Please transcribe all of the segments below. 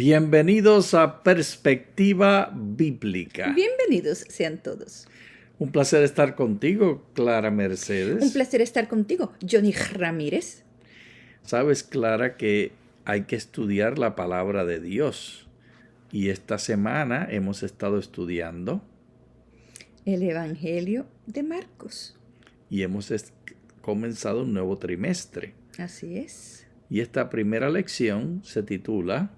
Bienvenidos a Perspectiva Bíblica. Bienvenidos sean todos. Un placer estar contigo, Clara Mercedes. Un placer estar contigo, Johnny Ramírez. Sabes, Clara, que hay que estudiar la palabra de Dios. Y esta semana hemos estado estudiando el Evangelio de Marcos. Y hemos comenzado un nuevo trimestre. Así es. Y esta primera lección se titula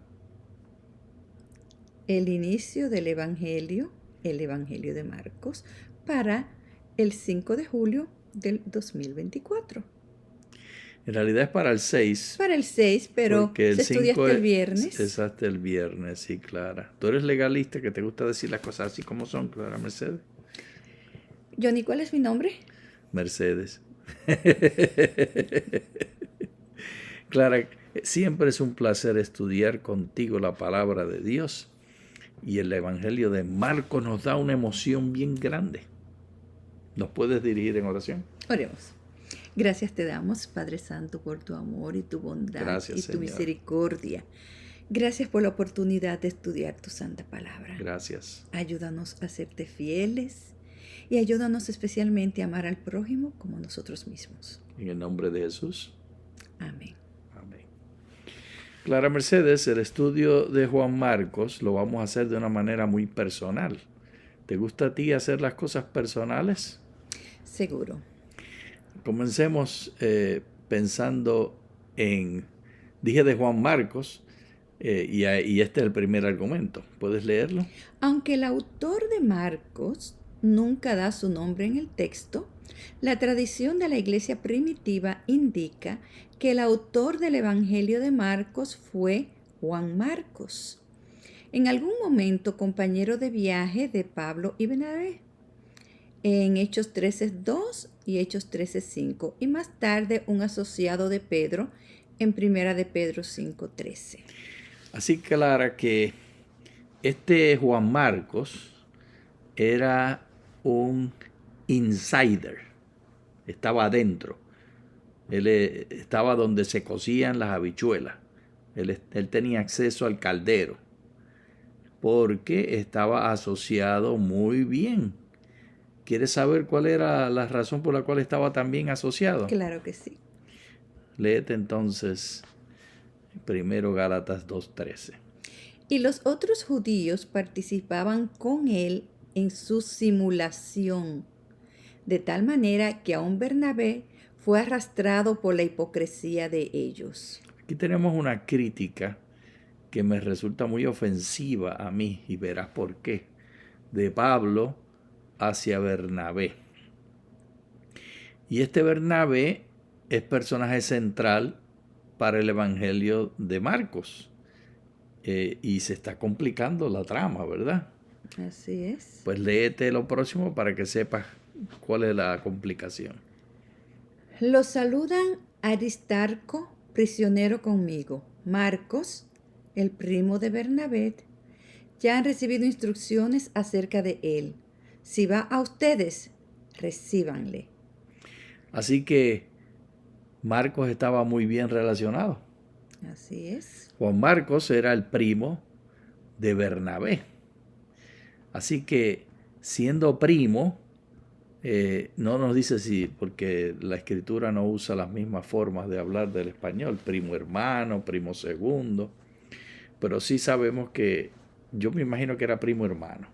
El inicio del Evangelio, el Evangelio de Marcos, para el 5 de julio del 2024. En realidad es para el 6. Para el 6, pero se estudia hasta el viernes. Es hasta el viernes, sí, Clara. ¿Tú eres legalista, que te gusta decir las cosas así como son, Clara Mercedes? Johnny, ¿cuál es mi nombre? Mercedes. Clara, siempre es un placer estudiar contigo la palabra de Dios. Y el Evangelio de Marcos nos da una emoción bien grande. ¿Nos puedes dirigir en oración? Oremos. Gracias te damos, Padre Santo, por tu amor y tu bondad. Gracias, y tu Señor. Misericordia. Gracias por la oportunidad de estudiar tu santa palabra. Gracias. Ayúdanos a serte fieles y ayúdanos especialmente a amar al prójimo como nosotros mismos. En el nombre de Jesús. Amén. Amén. Clara Mercedes, el estudio de Juan Marcos lo vamos a hacer de una manera muy personal. ¿Te gusta a ti hacer las cosas personales? Seguro. Comencemos pensando dije de Juan Marcos, y este es el primer argumento. ¿Puedes leerlo? Aunque el autor de Marcos nunca da su nombre en el texto, la tradición de la iglesia primitiva indica que el autor del Evangelio de Marcos fue Juan Marcos, en algún momento compañero de viaje de Pablo y Bernabé, en Hechos 13:2 y Hechos 13:5, y más tarde un asociado de Pedro en Primera de Pedro 5:13. Así, Clara, que este Juan Marcos era un insider, estaba adentro. Él estaba donde se cocían las habichuelas. Él tenía acceso al caldero porque estaba asociado muy bien. ¿Quieres saber cuál era la razón por la cual estaba tan bien asociado? Claro que sí. Léete entonces primero Gálatas 2:13. Y los otros judíos participaban con él en su simulación, de tal manera que aun Bernabé fue arrastrado por la hipocresía de ellos. Aquí tenemos una crítica que me resulta muy ofensiva a mí, y verás por qué, de Pablo hacia Bernabé. Y este Bernabé es personaje central para el Evangelio de Marcos. Y se está complicando la trama, ¿verdad? Así es. Pues léete lo próximo para que sepas cuál es la complicación. Los saludan Aristarco, prisionero conmigo, Marcos, el primo de Bernabé. Ya han recibido instrucciones acerca de él. Si va a ustedes, recíbanle. Así que Marcos estaba muy bien relacionado. Así es. Juan Marcos era el primo de Bernabé. Así que, siendo primo, no nos dice si, porque la escritura no usa las mismas formas de hablar del español, primo hermano, primo segundo, pero sí sabemos que, yo me imagino que era primo hermano.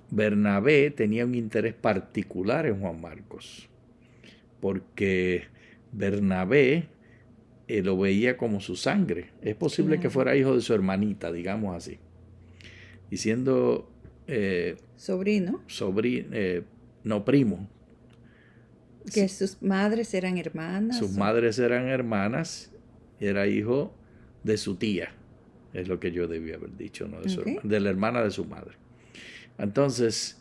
Bernabé tenía un interés particular en Juan Marcos, porque Bernabé lo veía como su sangre. Es posible que fuera hijo de su hermanita, digamos así. Y siendo sobrino. No, primo. Que sus madres eran hermanas. Sus madres eran hermanas, era hijo de su tía. Es lo que yo debía haber dicho, ¿no? De la hermana de su madre. Entonces,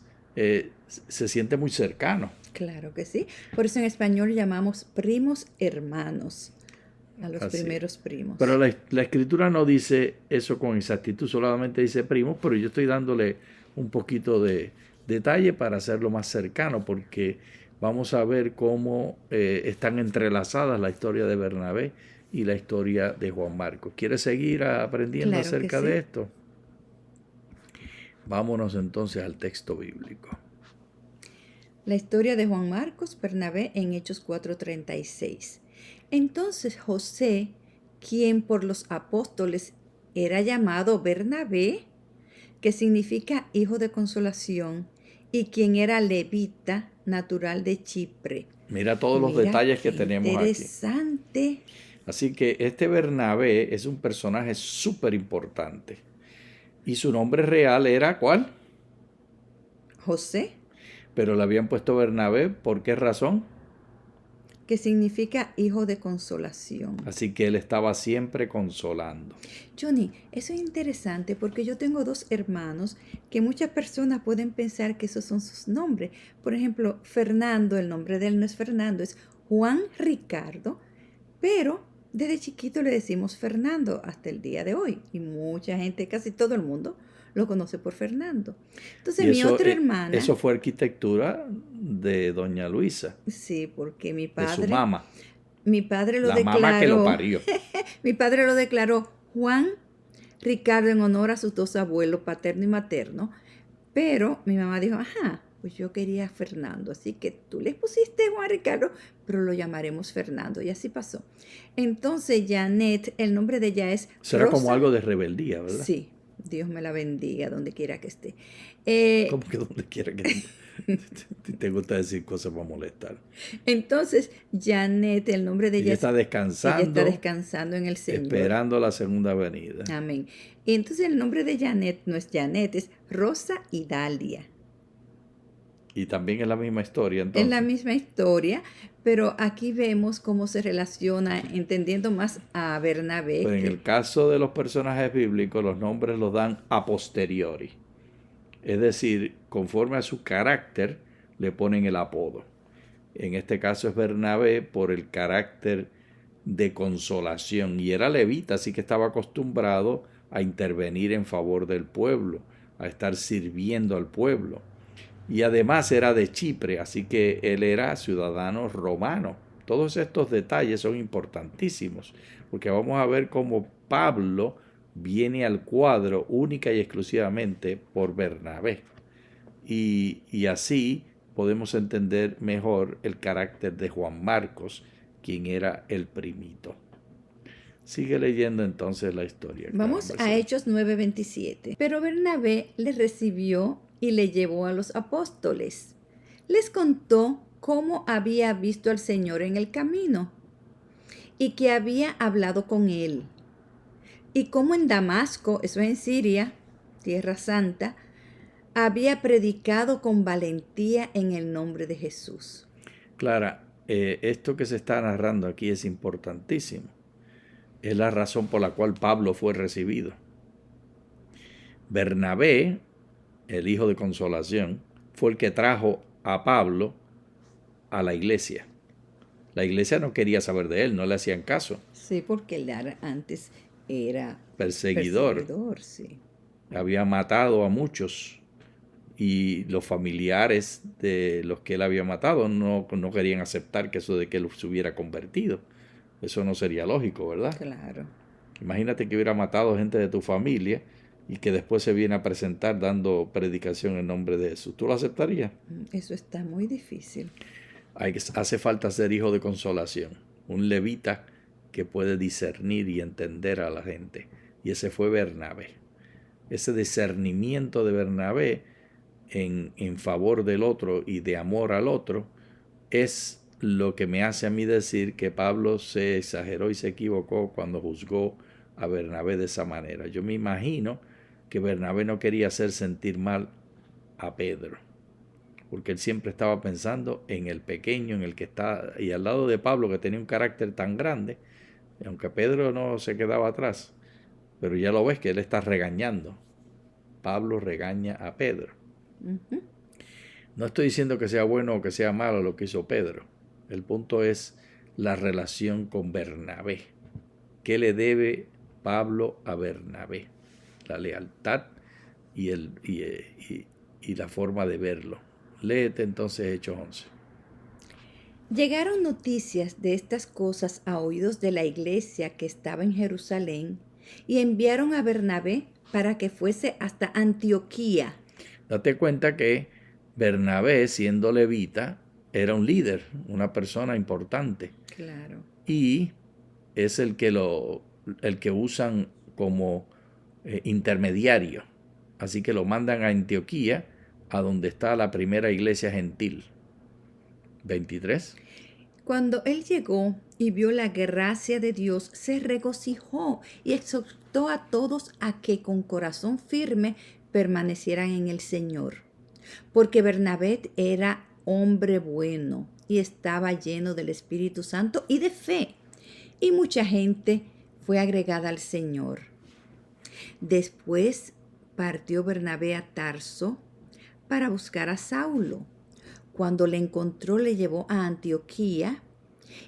se siente muy cercano. Claro que sí. Por eso en español llamamos primos hermanos a los primeros primos. Pero la escritura no dice eso con exactitud, solamente dice primos, pero yo estoy dándole un poquito de detalle para hacerlo más cercano, porque vamos a ver cómo están entrelazadas la historia de Bernabé y la historia de Juan Marcos. ¿Quieres seguir aprendiendo Claro que acerca sí. de esto? Vámonos entonces al texto bíblico. La historia de Juan Marcos Bernabé en Hechos 4:36. Entonces José, quien por los apóstoles era llamado Bernabé, que significa hijo de consolación, y quien era levita, natural de Chipre. Mira todos los Mira detalles qué que tenemos aquí. interesante. Así que este Bernabé es un personaje súper importante. Y su nombre real era ¿cuál? José, Pero le habían puesto Bernabé, ¿por qué razón? que significa hijo de consolación. Así que él estaba siempre consolando. Johnny, eso es interesante porque yo tengo dos hermanos que muchas personas pueden pensar que esos son sus nombres. Por ejemplo, Fernando, el nombre de él no es Fernando, es Juan Ricardo, pero desde chiquito le decimos Fernando hasta el día de hoy. Y mucha gente, casi todo el mundo, lo conoce por Fernando. Entonces Y mi otra hermana, eso fue arquitectura de doña Luisa, sí, porque de su mamá, mi padre lo la mamá que lo declaró, parió. mi padre lo declaró Juan Ricardo en honor a sus dos abuelos, paterno y materno. Pero mi mamá dijo, ajá, pues yo quería Fernando, así que tú le pusiste Juan Ricardo, pero lo llamaremos Fernando. Y así pasó. Entonces Janet, el nombre de ella es Será Rosa. como algo de rebeldía, ¿verdad? Sí, Dios me la bendiga donde quiera que esté. Como que donde quiera que te gusta decir cosas para molestar. Entonces Janet, el nombre de ella Ella es... está Ella descansando, está descansando en el Señor. esperando la segunda venida. Amén. Y entonces el nombre de Janet no es Janet, es Rosa Idalia. Y también es la misma historia, Es entonces. la misma historia, pero aquí vemos cómo se relaciona, entendiendo más a Bernabé. Pero en el caso de los personajes bíblicos, los nombres los dan a posteriori. Es decir, conforme a su carácter, le ponen el apodo. En este caso es Bernabé por el carácter de consolación. Y era levita, así que estaba acostumbrado a intervenir en favor del pueblo, a estar sirviendo al pueblo. Y además era de Chipre, así que él era ciudadano romano. Todos estos detalles son importantísimos, porque vamos a ver cómo Pablo viene al cuadro única y exclusivamente por Bernabé. Y así podemos entender mejor el carácter de Juan Marcos, quien era el primito. Sigue leyendo entonces la historia. Vamos a Hechos 9:27. Pero Bernabé les recibió y le llevó a los apóstoles. Les contó cómo había visto al Señor en el camino y que había hablado con él. Y cómo en Damasco, eso es en Siria, Tierra Santa, había predicado con valentía en el nombre de Jesús. Clara, esto que se está narrando aquí es importantísimo. Es la razón por la cual Pablo fue recibido. Bernabé, el hijo de consolación, fue el que trajo a Pablo a la iglesia. La iglesia no quería saber de él, no le hacían caso. Sí, porque él antes era Perseguidor. Sí. Había matado a muchos y los familiares de los que él había matado no querían aceptar que eso de que él se hubiera convertido. Eso no sería lógico, ¿verdad? Claro. Imagínate que hubiera matado gente de tu familia y que después se viene a presentar dando predicación en nombre de Jesús. ¿Tú lo aceptarías? Eso está muy difícil. Hace falta ser hijo de consolación, un levita que puede discernir y entender a la gente. Y ese fue Bernabé. Ese discernimiento de Bernabé en favor del otro y de amor al otro es lo que me hace a mí decir que Pablo se exageró y se equivocó cuando juzgó a Bernabé de esa manera. Yo me imagino que Bernabé no quería hacer sentir mal a Pedro, porque él siempre estaba pensando en el pequeño, en el que está, y al lado de Pablo, que tenía un carácter tan grande, aunque Pedro no se quedaba atrás, pero ya lo ves que él está regañando. Pablo regaña a Pedro. Uh-huh. No estoy diciendo que sea bueno o que sea malo lo que hizo Pedro. El punto es la relación con Bernabé. ¿Qué le debe Pablo a Bernabé? La lealtad y la forma de verlo. Léete entonces Hechos 11. Llegaron noticias de estas cosas a oídos de la iglesia que estaba en Jerusalén y enviaron a Bernabé para que fuese hasta Antioquía. Date cuenta que Bernabé, siendo levita, era un líder, una persona importante. Claro. Y es el que usan como intermediario. Así que lo mandan a Antioquía, a donde está la primera iglesia gentil. 23. Cuando él llegó y vio la gracia de Dios, se regocijó y exhortó a todos a que con corazón firme permanecieran en el Señor. Porque Bernabé era hombre bueno y estaba lleno del Espíritu Santo y de fe. Y mucha gente fue agregada al Señor. Después partió Bernabé a Tarso para buscar a Saulo. Cuando le encontró, le llevó a Antioquía.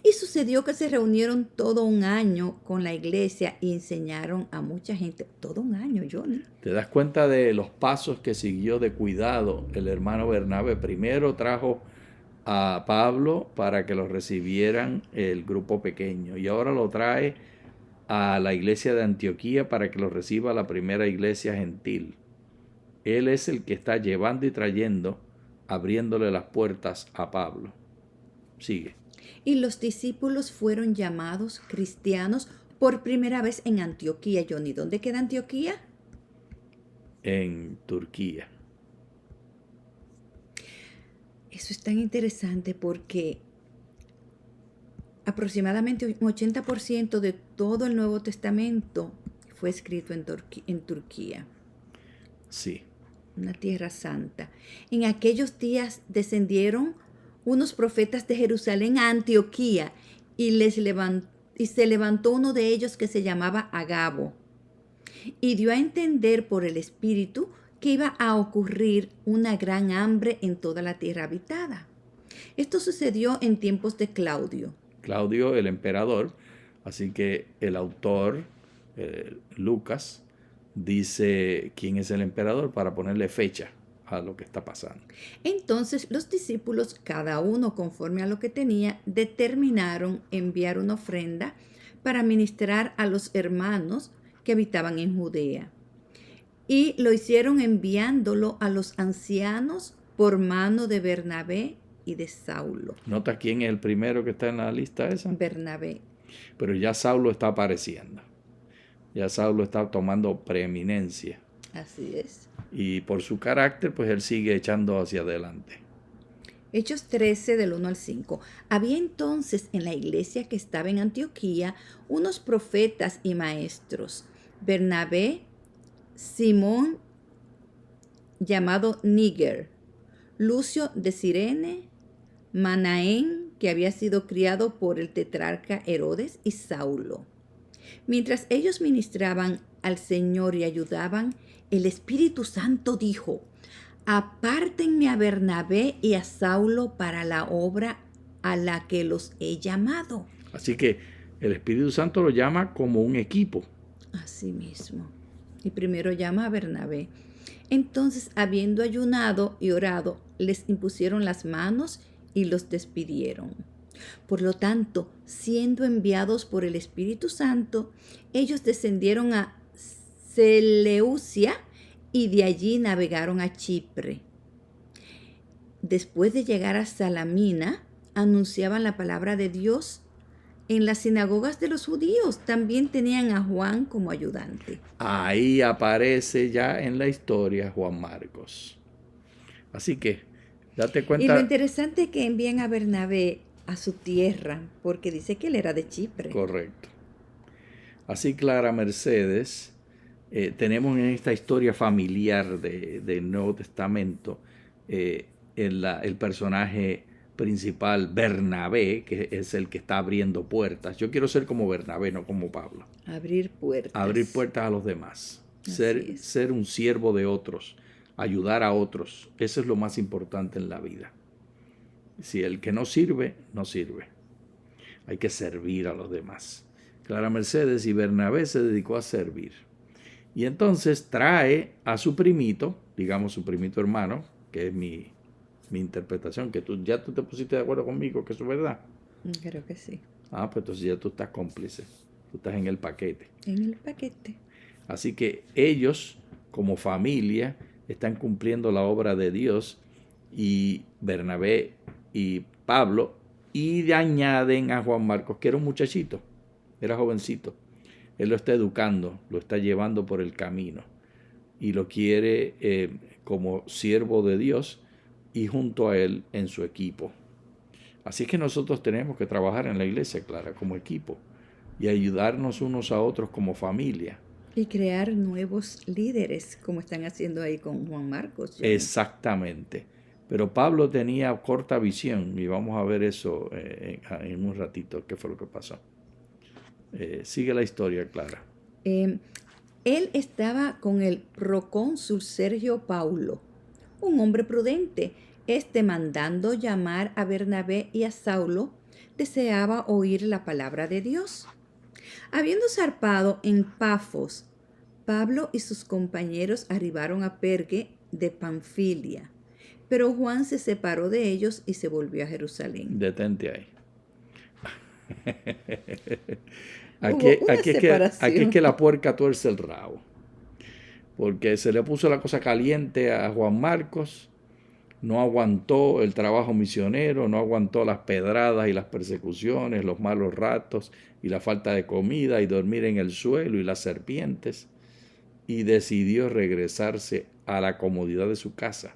Y sucedió que se reunieron todo un año con la iglesia y enseñaron a mucha gente. Todo un año, Johnny. ¿Te das cuenta de los pasos que siguió de cuidado el hermano Bernabé? Primero trajo a Pablo para que lo recibieran el grupo pequeño y ahora lo trae a la iglesia de Antioquía para que lo reciba la primera iglesia gentil. Él es el que está llevando y trayendo, abriéndole las puertas a Pablo. Sigue. Y los discípulos fueron llamados cristianos por primera vez en Antioquía, Johnny. ¿Dónde queda Antioquía? En Turquía. Eso es tan interesante porque aproximadamente un 80% de todo el Nuevo Testamento fue escrito en Turquía. Sí. Una tierra santa. En aquellos días descendieron unos profetas de Jerusalén a Antioquía y se levantó uno de ellos que se llamaba Agabo y dio a entender por el Espíritu que iba a ocurrir una gran hambre en toda la tierra habitada. Esto sucedió en tiempos de Claudio. Claudio, el emperador. Así que el autor, Lucas, dice quién es el emperador para ponerle fecha a lo que está pasando. Entonces los discípulos, cada uno conforme a lo que tenía, determinaron enviar una ofrenda para ministrar a los hermanos que habitaban en Judea. Y lo hicieron enviándolo a los ancianos por mano de Bernabé y de Saulo. ¿Nota quién es el primero que está en la lista esa? Bernabé. Pero ya Saulo está apareciendo. Ya Saulo está tomando preeminencia. Así es. Y por su carácter, pues él sigue echando hacia adelante. Hechos 13, del 1 al 5. Había entonces en la iglesia que estaba en Antioquía unos profetas y maestros. Bernabé, Simón, llamado Níger, Lucio de Cirene, Manaén, que había sido criado por el tetrarca Herodes, y Saulo. Mientras ellos ministraban al Señor y ayudaban, el Espíritu Santo dijo: apártenme a Bernabé y a Saulo para la obra a la que los he llamado. Así que el Espíritu Santo lo llama como un equipo. Así mismo. Y primero llama a Bernabé. Entonces, habiendo ayunado y orado, les impusieron las manos y los despidieron. Por lo tanto, siendo enviados por el Espíritu Santo, ellos descendieron a Seleucia y de allí navegaron a Chipre. Después de llegar a Salamina, anunciaban la palabra de Dios en las sinagogas de los judíos. También tenían a Juan como ayudante. Ahí aparece ya en la historia Juan Marcos. Así que, date cuenta. Y lo interesante es que envían a Bernabé a su tierra, porque dice que él era de Chipre. Correcto. Así, Clara Mercedes, tenemos en esta historia familiar del Nuevo Testamento el personaje principal, Bernabé, que es el que está abriendo puertas. Yo quiero ser como Bernabé, no como Pablo. Abrir puertas. Abrir puertas a los demás. Ser un siervo de otros. Ayudar a otros. Eso es lo más importante en la vida. Si el que no sirve, no sirve. Hay que servir a los demás. Clara Mercedes y Bernabé se dedicó a servir. Y entonces trae a su primito, digamos su primito hermano, que es mi mi interpretación, que tú te pusiste de acuerdo conmigo que eso es verdad. Creo que sí. Ah, pues entonces ya tú estás cómplice, tú estás en el paquete. En el paquete. Así que ellos, como familia, están cumpliendo la obra de Dios, y Bernabé y Pablo, y añaden a Juan Marcos, que era un muchachito, era jovencito. Él lo está educando, lo está llevando por el camino y lo quiere como siervo de Dios y junto a él en su equipo. Así que nosotros tenemos que trabajar en la iglesia, Clara, como equipo y ayudarnos unos a otros como familia. Y crear nuevos líderes, como están haciendo ahí con Juan Marcos. Johnny. Exactamente. Pero Pablo tenía corta visión y vamos a ver eso en un ratito, qué fue lo que pasó. Sigue la historia, Clara. Él estaba con el procónsul Sergio Paulo, un hombre prudente. Mandando llamar a Bernabé y a Saulo, deseaba oír la palabra de Dios. Habiendo zarpado en Pafos, Pablo y sus compañeros arribaron a Pergue de Panfilia, pero Juan se separó de ellos y se volvió a Jerusalén. Detente ahí. Hubo una separación. Aquí es que la puerca tuerce el rabo. Porque se le puso la cosa caliente a Juan Marcos, no aguantó el trabajo misionero, no aguantó las pedradas y las persecuciones, los malos ratos y la falta de comida y dormir en el suelo y las serpientes, y decidió regresarse a la comodidad de su casa.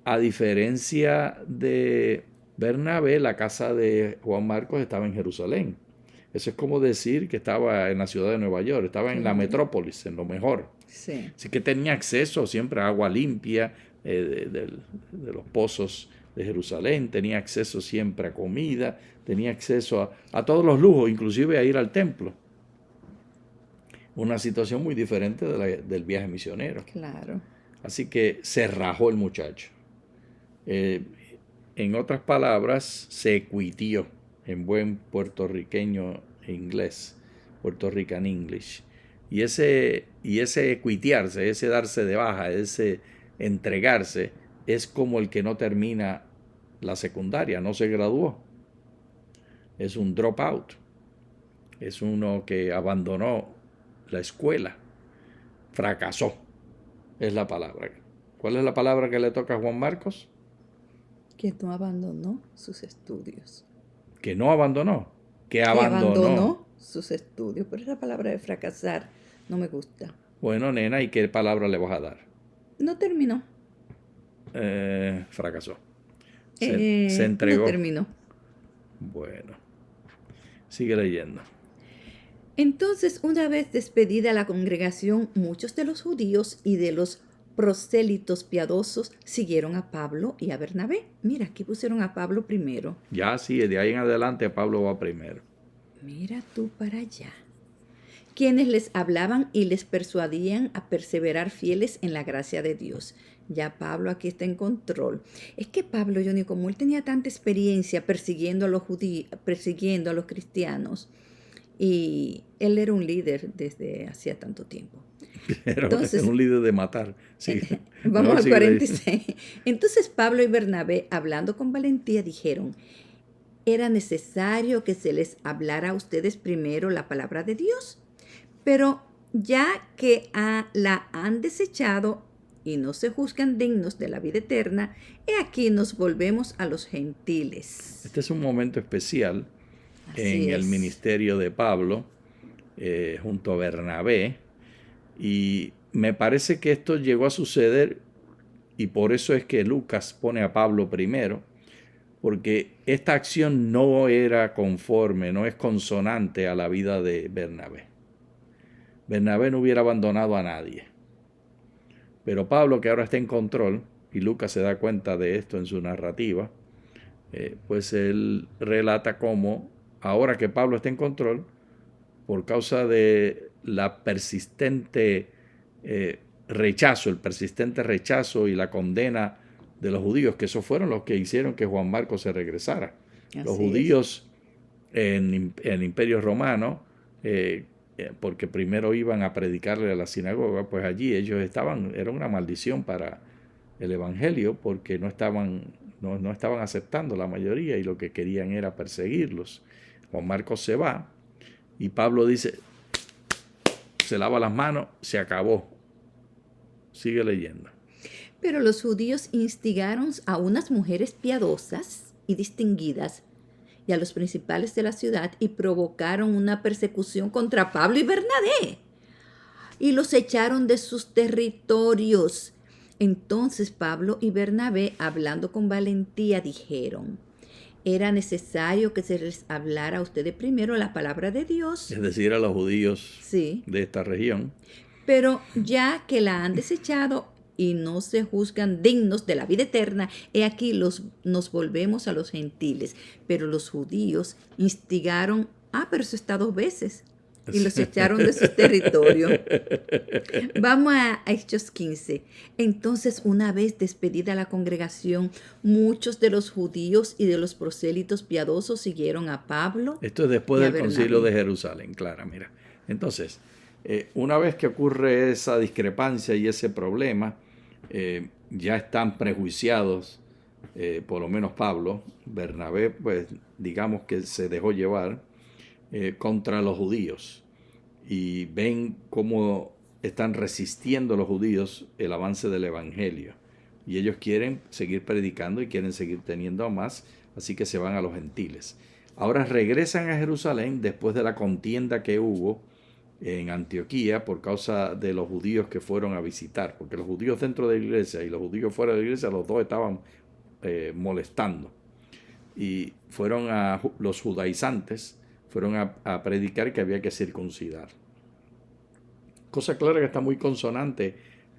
A diferencia de Bernabé, la casa de Juan Marcos estaba en Jerusalén. Eso es como decir que estaba en la ciudad de Nueva York, estaba en la metrópolis, en lo mejor. Sí. Así que tenía acceso siempre a agua limpia de los pozos de Jerusalén, tenía acceso siempre a comida, tenía acceso a todos los lujos, inclusive a ir al templo. Una situación muy diferente del viaje misionero. Claro. Así que se rajó el muchacho. En otras palabras, se cuitió en buen puertorriqueño inglés, Puerto Rican English. Y ese cuitearse, ese darse de baja, ese entregarse, es como el que no termina la secundaria, no se graduó. Es un dropout. Es uno que abandonó la escuela. Fracasó. Es la palabra. ¿Cuál es la palabra que le toca a Juan Marcos? Que no abandonó sus estudios. Que no abandonó. Que abandonó sus estudios. Pero esa palabra de fracasar no me gusta. Bueno, nena, ¿y qué palabra le vas a dar? No terminó. Fracasó. Se entregó. No terminó. Bueno, sigue leyendo. Entonces, una vez despedida la congregación, muchos de los judíos y de los prosélitos piadosos siguieron a Pablo y a Bernabé. Mira, aquí pusieron a Pablo primero. Ya sí, de ahí en adelante Pablo va primero. Mira tú para allá. Quienes les hablaban y les persuadían a perseverar fieles en la gracia de Dios. Ya Pablo aquí está en control. Es que Pablo, Johnny, como él tenía tanta experiencia persiguiendo a los judíos, persiguiendo a los cristianos, y él era un líder desde hacía tanto tiempo. Entonces, un líder de matar. Sí. Vamos al 46. Entonces Pablo y Bernabé, hablando con valentía, dijeron: era necesario que se les hablara a ustedes primero la palabra de Dios, pero ya que la han desechado y no se juzgan dignos de la vida eterna, he aquí nos volvemos a los gentiles. Este es un momento especial en el ministerio de Pablo junto a Bernabé, y me parece que esto llegó a suceder, y por eso es que Lucas pone a Pablo primero, porque esta acción no era conforme, no es consonante a la vida de Bernabé. Bernabé no hubiera abandonado a nadie. Pero Pablo, que ahora está en control, y Lucas se da cuenta de esto en su narrativa, pues él relata cómo, ahora que Pablo está en control, por causa de la persistente rechazo, el persistente rechazo y la condena de los judíos, que esos fueron los que hicieron que Juan Marcos se regresara. Los judíos en el Imperio Romano, porque primero iban a predicarle a la sinagoga, pues allí ellos estaban, era una maldición para el Evangelio, porque no estaban no estaban aceptando la mayoría y lo que querían era perseguirlos. Juan Marcos se va y Pablo dice, se lava las manos, se acabó. Sigue leyendo. Pero los judíos instigaron a unas mujeres piadosas y distinguidas y a los principales de la ciudad y provocaron una persecución contra Pablo y Bernabé y los echaron de sus territorios. Entonces Pablo y Bernabé, hablando con valentía, dijeron, era necesario que se les hablara a ustedes primero la palabra de Dios. Es decir, a los judíos Sí. de esta región. Pero ya que la han desechado y no se juzgan dignos de la vida eterna, he aquí nos volvemos a los gentiles. Pero los judíos instigaron, pero eso está 2 veces, y los echaron de su territorio. Vamos a Hechos 15. Entonces, una vez despedida la congregación, muchos de los judíos y de los prosélitos piadosos siguieron a Pablo. Esto es después del concilio de Jerusalén, Clara, mira. Entonces, una vez que ocurre esa discrepancia y ese problema, ya están prejuiciados, por lo menos Pablo. Bernabé, pues digamos que se dejó llevar contra los judíos y ven cómo están resistiendo los judíos el avance del evangelio y ellos quieren seguir predicando y quieren seguir teniendo más, así que se van a los gentiles. Ahora regresan a Jerusalén después de la contienda que hubo en Antioquía por causa de los judíos que fueron a visitar, porque los judíos dentro de la iglesia y los judíos fuera de la iglesia, los dos estaban molestando, y fueron a los judaizantes, fueron a predicar que había que circuncidar. Cosa clara que está muy consonante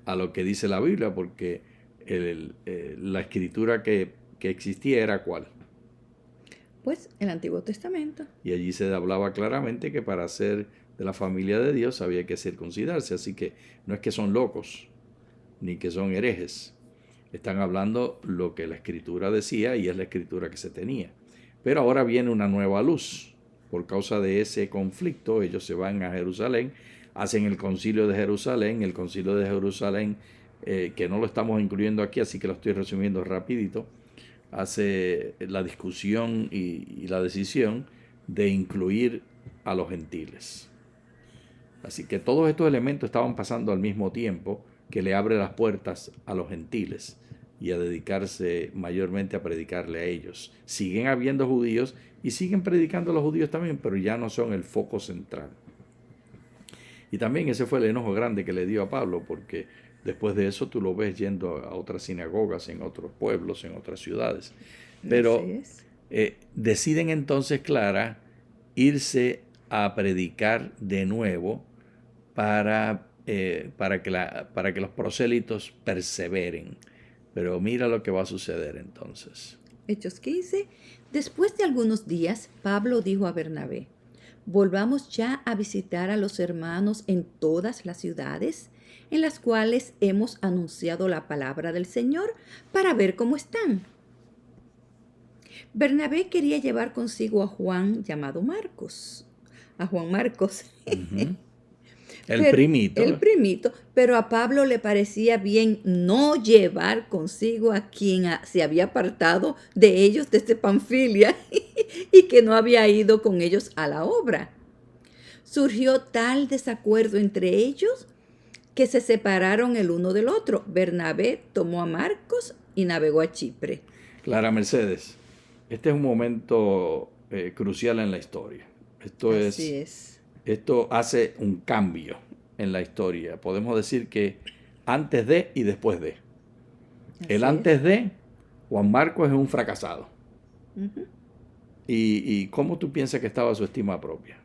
a lo que dice la Biblia, porque la escritura que existía era ¿cuál? Pues el Antiguo Testamento. Y allí se hablaba claramente que para ser de la familia de Dios había que circuncidarse. Así que no es que son locos, ni que son herejes. Están hablando lo que la escritura decía y es la escritura que se tenía. Pero ahora viene una nueva luz. Por causa de ese conflicto, ellos se van a Jerusalén, hacen el concilio de Jerusalén. El concilio de Jerusalén, que no lo estamos incluyendo aquí, así que lo estoy resumiendo rapidito, hace la discusión y la decisión de incluir a los gentiles. Así que todos estos elementos estaban pasando al mismo tiempo, que le abre las puertas a los gentiles y a dedicarse mayormente a predicarle a ellos. Siguen habiendo judíos y siguen predicando a los judíos también, pero ya no son el foco central. Y también ese fue el enojo grande que le dio a Pablo, porque después de eso tú lo ves yendo a otras sinagogas, en otros pueblos, en otras ciudades. Pero deciden entonces, Clara, irse a predicar de nuevo para que los prosélitos perseveren. Pero mira lo que va a suceder entonces. Hechos 15. Después de algunos días, Pablo dijo a Bernabé, volvamos ya a visitar a los hermanos en todas las ciudades en las cuales hemos anunciado la palabra del Señor para ver cómo están. Bernabé quería llevar consigo a Juan llamado Marcos. A Juan Marcos. Uh-huh. El primito, pero a Pablo le parecía bien no llevar consigo a quien se había apartado de ellos desde Panfilia y que no había ido con ellos a la obra. Surgió tal desacuerdo entre ellos que se separaron el uno del otro. Bernabé tomó a Marcos y navegó a Chipre. Clara Mercedes, este es un momento crucial en la historia. Así es. Esto hace un cambio en la historia. Podemos decir que antes de y después de. El antes de, Juan Marcos es un fracasado. Uh-huh. ¿Y cómo tú piensas que estaba su estima propia?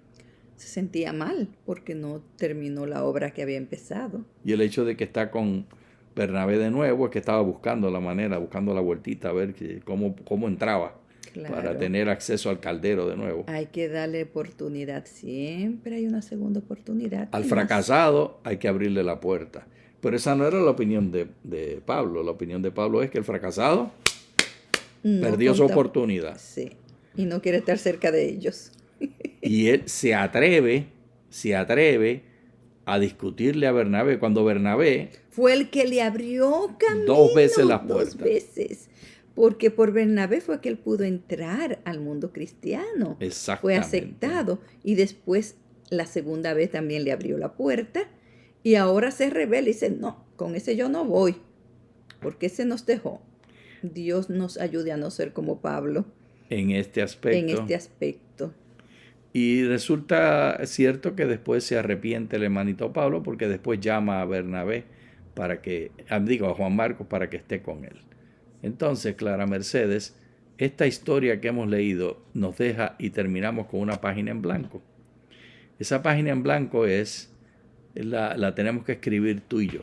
Se sentía mal porque no terminó la obra que había empezado. Y el hecho de que está con Bernabé de nuevo es que estaba buscando la manera, buscando la vueltita a ver cómo entraba. Claro. Para tener acceso al caldero de nuevo. Hay que darle oportunidad. Siempre hay una segunda oportunidad. Al fracasado hay que abrirle la puerta. Pero esa no era la opinión de Pablo. La opinión de Pablo es que el fracasado perdió su oportunidad. Sí, y no quiere estar cerca de ellos. Y él se atreve a discutirle a Bernabé. Cuando Bernabé fue el que le abrió camino 2 veces las puertas. 2 veces. porque por Bernabé fue que él pudo entrar al mundo cristiano. Fue Exactamente. aceptado y después la segunda vez también le abrió la puerta y ahora se revela y dice, no, con ese yo no voy, porque ese nos dejó. Dios nos ayude a no ser como Pablo En este en aspecto. este aspecto. Y resulta cierto que después se arrepiente el hermanito Pablo porque después llama a Bernabé para que, digo, a Juan Marcos para que esté con él. Entonces, Clara Mercedes, esta historia que hemos leído nos deja y terminamos con una página en blanco. Esa página en blanco la tenemos que escribir tú y yo.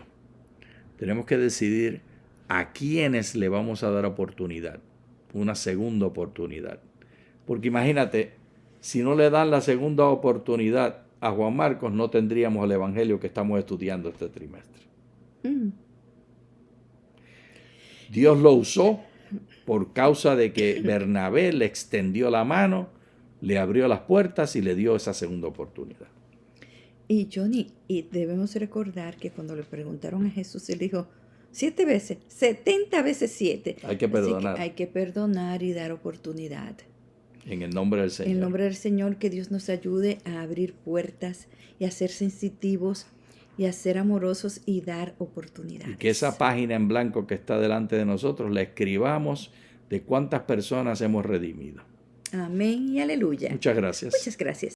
Tenemos que decidir a quiénes le vamos a dar oportunidad, una segunda oportunidad. Porque imagínate, si no le dan la segunda oportunidad a Juan Marcos, no tendríamos el evangelio que estamos estudiando este trimestre. Dios lo usó por causa de que Bernabé le extendió la mano, le abrió las puertas y le dio esa segunda oportunidad. Y Johnny, y debemos recordar que cuando le preguntaron a Jesús, él dijo, 7 veces, 70 veces 7. Hay que perdonar. Hay que perdonar y dar oportunidad. En el nombre del Señor. En el nombre del Señor, que Dios nos ayude a abrir puertas y a ser sensitivos y a ser amorosos y dar oportunidades. Y que esa página en blanco que está delante de nosotros la escribamos de cuántas personas hemos redimido. Amén y aleluya. Muchas gracias. Muchas gracias.